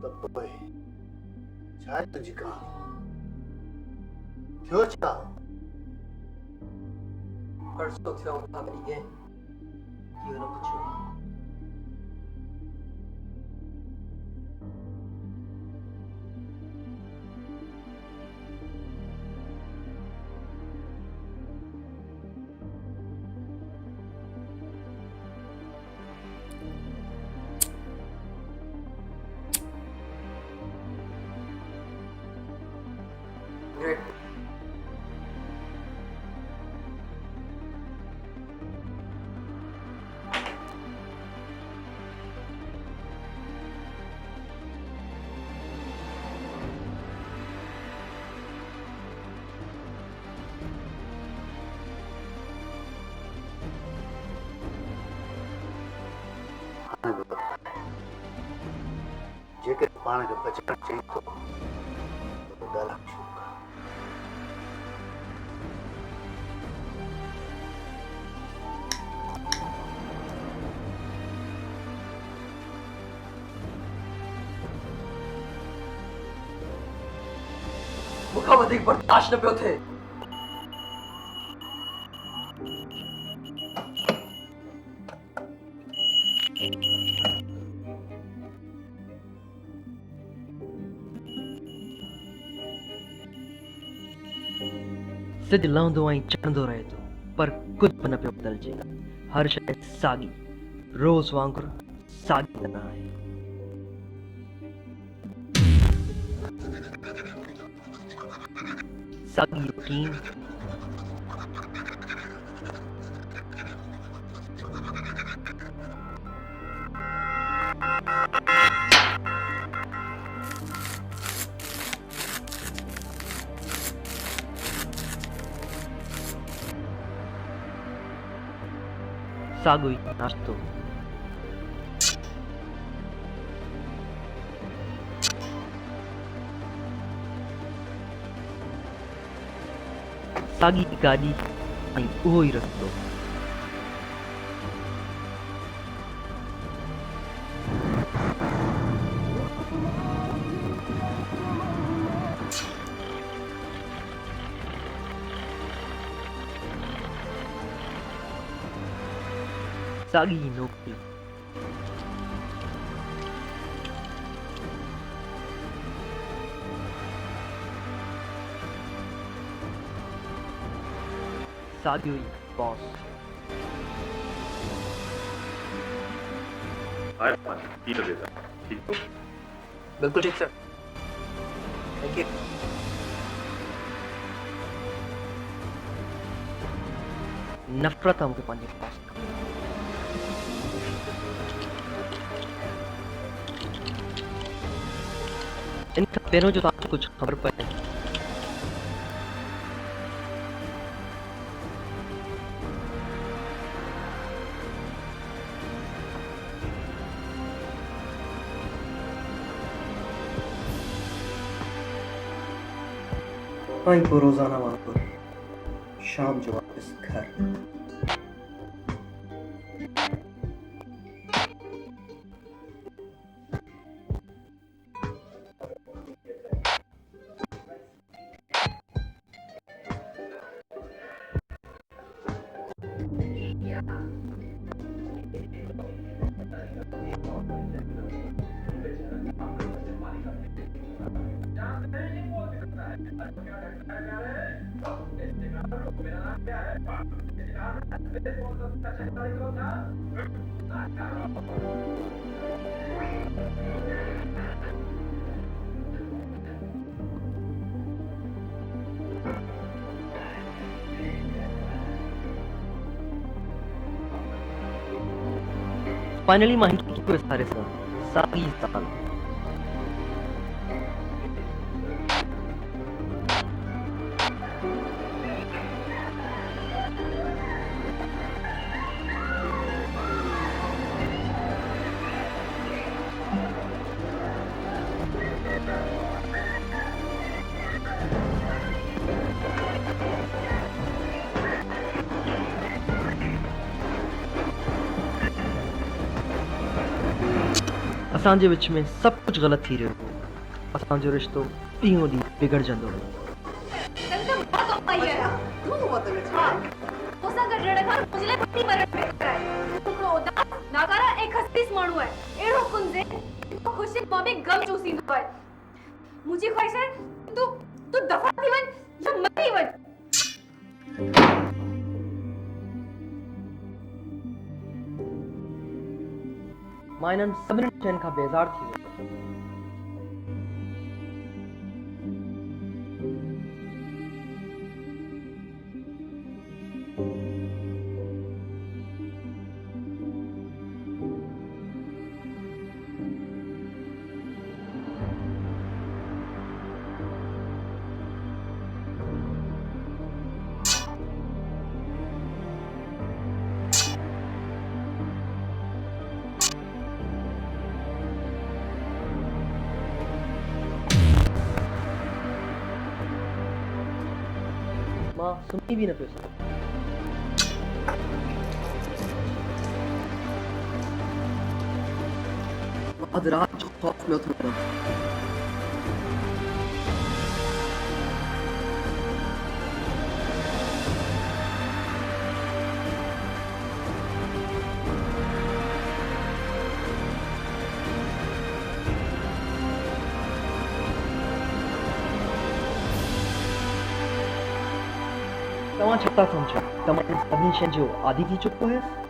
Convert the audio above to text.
boy. 잘 던질까? 겨자. 벌써 퇴원하들이게 이유는 붙여. 그래. जेकर पानी का बचना चाहिए तो डाला छूका मुखावधिक बर्दाश्त न पे थे। सिद्धलाउंदो ऐं चढ़ंदो रहे थो पर कुझु बि न पियो बदिलजे। हर शइ साॻी रोज़ वांगुरु साॻी न आहे। साॻी यकीन साॻियो ई नाश्तो साॻी गाॾी ऐं उहो ई रस्तो। साॻी नौकरी साॻियो ई बॉस। हाय पानी पी तो देता ठीक हो बिल्कुल ठीक सर। Thank you. नफ़रत आहे मूंखे पंहिंजे बॉस खां। इन खां पहिरियों जो तव्हांखे कुझु ख़बर पए ऐं पोइ रोज़ाना वांगुरु शाम जो वापसि घर। फाइनली मां हिकु विस्तारे सां साॻी साल असांजे विच में सब कुछ गलत थी रहियो हो असांजो रिश्तो ॾींहों ॾींहुं बिगड़जंदो वियो मुझे ख्वाहिश है तू तू दफा थी वन या मरी वन मां इन्हनि सभिनी शयुनि खां बेज़ार थी वियो मां सुम्ही बि न पियो सघां अध रात जो खौफ में उथो तव्हां छा था सम्झो तव्हां सभिनी शयुनि जो आदी थी चुको आहियां